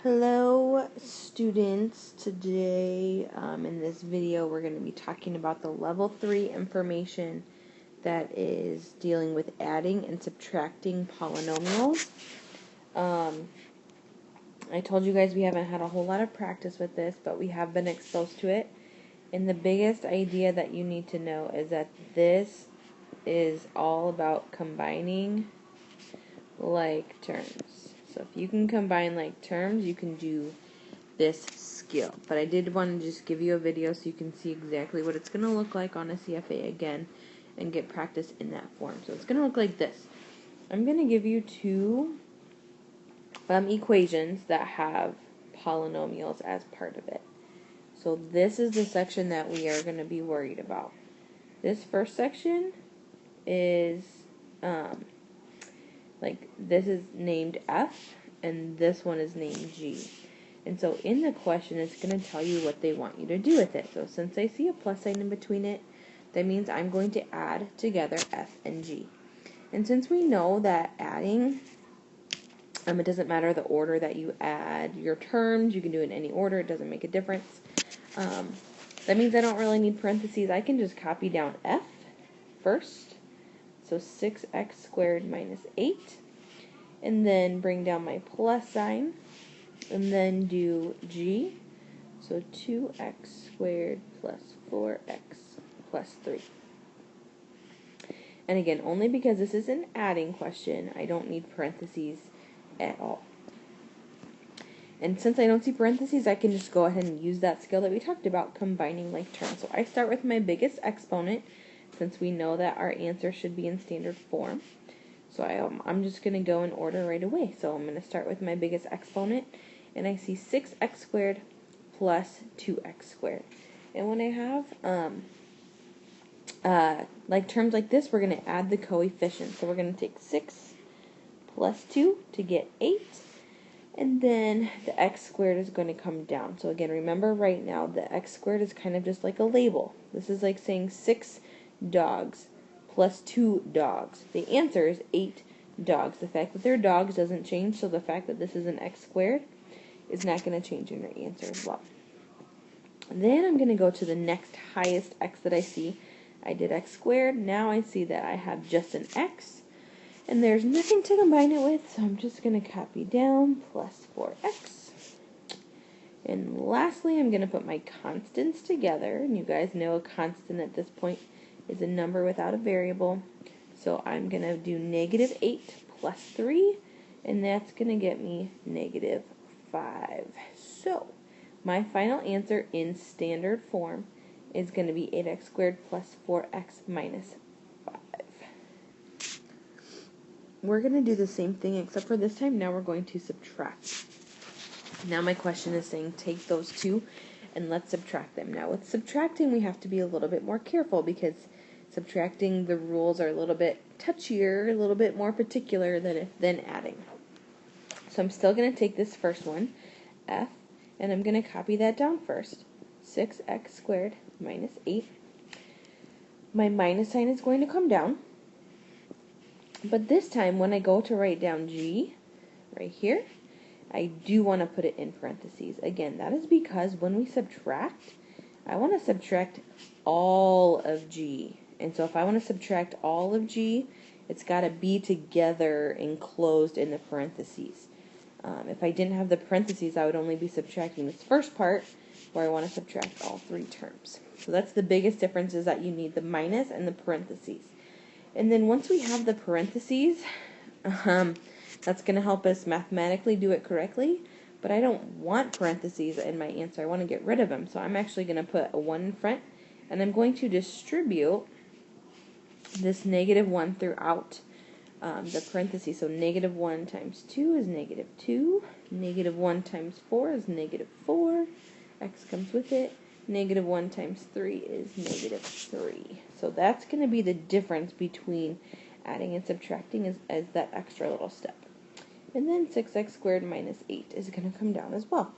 Hello students, today in this video we're going to be talking about the level 3 information that is dealing with adding and subtracting polynomials. I told you guys we haven't had a whole lot of practice with this, but we have been exposed to it, and the biggest idea that you need to know is that this is all about combining like terms. So if you can combine like terms, you can do this skill. But I did want to just give you a video so you can see exactly what it's going to look like on a CFA again and get practice in that form. So it's going to look like this. I'm going to give you two equations that have polynomials as part of it. So this is the section that we are going to be worried about. This first section is this is named F, and this one is named G. And so in the question, it's going to tell you what they want you to do with it. So since I see a plus sign in between it, that means I'm going to add together F and G. And since we know that adding, it doesn't matter the order that you add your terms, you can do it in any order, it doesn't make a difference. That means I don't really need parentheses. I can just copy down F first. So 6x squared minus 8. And then bring down my plus sign. And then do G. So 2x squared plus 4x plus 3. And again, only because this is an adding question, I don't need parentheses at all. And since I don't see parentheses, I can just go ahead and use that skill that we talked about, combining like terms. So I start with my biggest exponent, since we know that our answer should be in standard form. So I'm just going to go in order right away. So I'm going to start with my biggest exponent, and I see 6x squared plus 2x squared. And when I have like terms like this, we're going to add the coefficients. So we're going to take 6 plus 2 to get 8. And then the x squared is going to come down. So again, remember right now, the x squared is kind of just like a label. This is like saying 6 dogs plus 2 dogs. The answer is 8 dogs. The fact that they're dogs doesn't change, so the fact that this is an x squared is not going to change in your answer as well. And then I'm going to go to the next highest x that I see. I did x squared. Now I see that I have just an x, and there's nothing to combine it with, so I'm just going to copy down plus 4x. And lastly, I'm going to put my constants together, and you guys know a constant at this point is a number without a variable. So I'm going to do negative 8 plus 3, and that's going to get me negative 5. So my final answer in standard form is going to be 8x squared plus 4x minus 5. We're going to do the same thing, except for this time now we're going to subtract. Now my question is saying take those two and let's subtract them. Now with subtracting, we have to be a little bit more careful, because subtracting, the rules are a little bit touchier, a little bit more particular than adding. So I'm still going to take this first one, F, and I'm going to copy that down first. 6x squared minus 8. My minus sign is going to come down. But this time, when I go to write down G, right here, I do want to put it in parentheses. Again, that is because when we subtract, I want to subtract all of G. And so if I want to subtract all of G, it's got to be together enclosed in the parentheses. If I didn't have the parentheses, I would only be subtracting this first part, where I want to subtract all 3 terms. So that's the biggest difference, is that you need the minus and the parentheses. And then once we have the parentheses, that's going to help us mathematically do it correctly. But I don't want parentheses in my answer. I want to get rid of them. So I'm actually going to put a 1 in front, and I'm going to distribute this negative 1 throughout the parentheses. So negative 1 times 2 is negative 2. Negative 1 times 4 is negative 4. X comes with it. Negative 1 times 3 is negative 3. So that's going to be the difference between adding and subtracting, as that extra little step. And then 6x squared minus 8 is going to come down as well.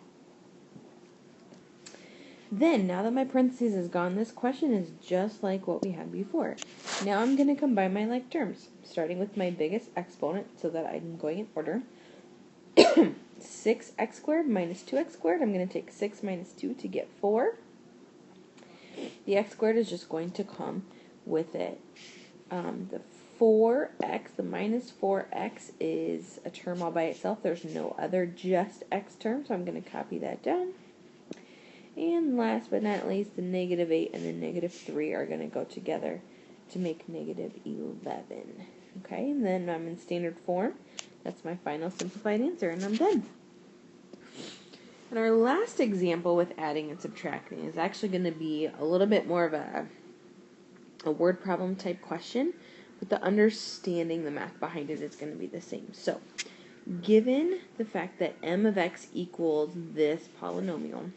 Then, now that my parentheses is gone, this question is just like what we had before. Now I'm going to combine my like terms, starting with my biggest exponent so that I'm going in order. 6x squared minus 2x squared. I'm going to take 6 minus 2 to get 4. The x squared is just going to come with it. The 4x, the minus 4x is a term all by itself. There's no other just x term, so I'm going to copy that down. And last but not least, the negative 8 and the negative 3 are going to go together to make negative 11. Okay, and then I'm in standard form. That's my final simplified answer, and I'm done. And our last example with adding and subtracting is actually going to be a little bit more of a word problem type question, but the understanding the math behind it is going to be the same. So, given the fact that m of x equals this polynomial,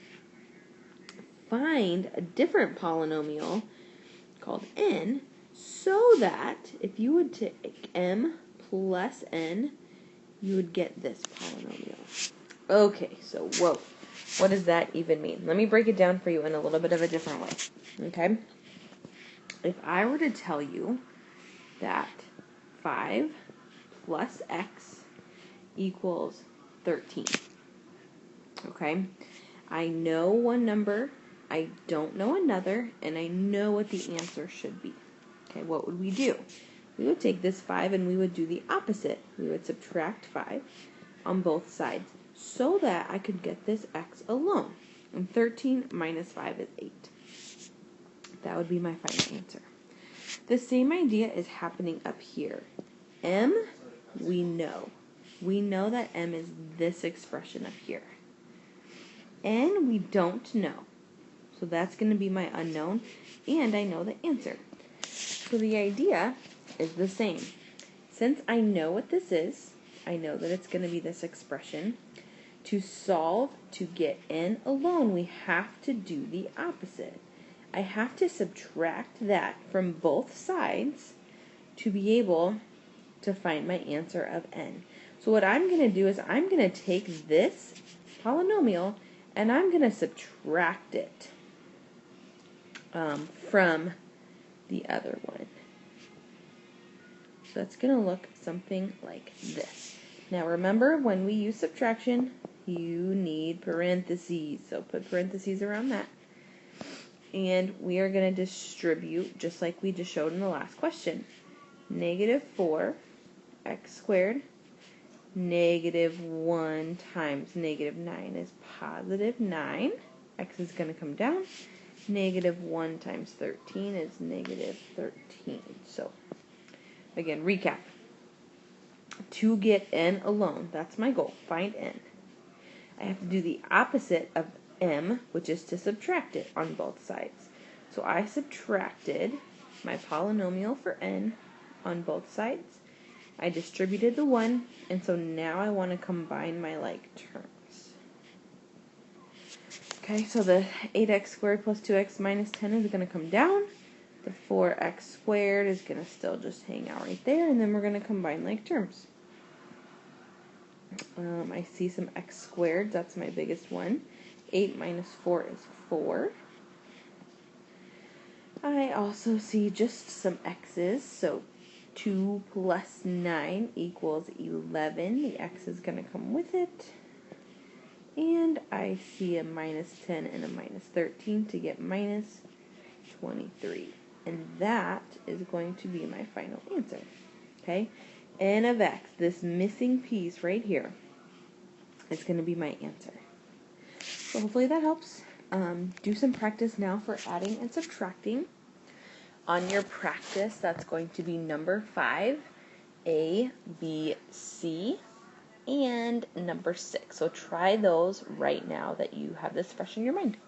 find a different polynomial called n, so that if you would take m plus n, you would get this polynomial. Okay, so whoa, what does that even mean? Let me break it down for you in a little bit of a different way, okay? If I were to tell you that 5 plus x equals 13, okay? I know one number, I don't know another, and I know what the answer should be. Okay, what would we do? We would take this 5 and we would do the opposite. We would subtract 5 on both sides so that I could get this x alone. And 13 minus 5 is 8. That would be my final answer. The same idea is happening up here. M, we know. We know that m is this expression up here. N, we don't know. So that's going to be my unknown, and I know the answer. So the idea is the same. Since I know what this is, I know that it's going to be this expression. To solve to get n alone, we have to do the opposite. I have to subtract that from both sides to be able to find my answer of n. So what I'm going to do is I'm going to take this polynomial and I'm going to subtract it from the other one. So that's going to look something like this. Now remember, when we use subtraction, you need parentheses. So put parentheses around that. And we are going to distribute, just like we just showed in the last question. Negative 4x squared, negative 1 times negative 9 is positive 9. X is going to come down. Negative 1 times 13 is negative 13. So, again, recap. To get n alone, that's my goal, find n. I have to do the opposite of m, which is to subtract it on both sides. So I subtracted my polynomial for n on both sides. I distributed the 1, and so now I want to combine my like terms. Okay, so the 8x squared plus 2x minus 10 is going to come down. The 4x squared is going to still just hang out right there, and then we're going to combine like terms. I see some x squared, that's my biggest one. 8 minus 4 is 4. I also see just some x's, so 2 plus 9 equals 11. The x is going to come with it. And I see a minus 10 and a minus 13 to get minus 23. And that is going to be my final answer. Okay? N of x, this missing piece right here, is going to be my answer. So hopefully that helps. Do some practice now for adding and subtracting. On your practice, that's going to be number 5, A, B, C, and number 6. So try those right now that you have this fresh in your mind.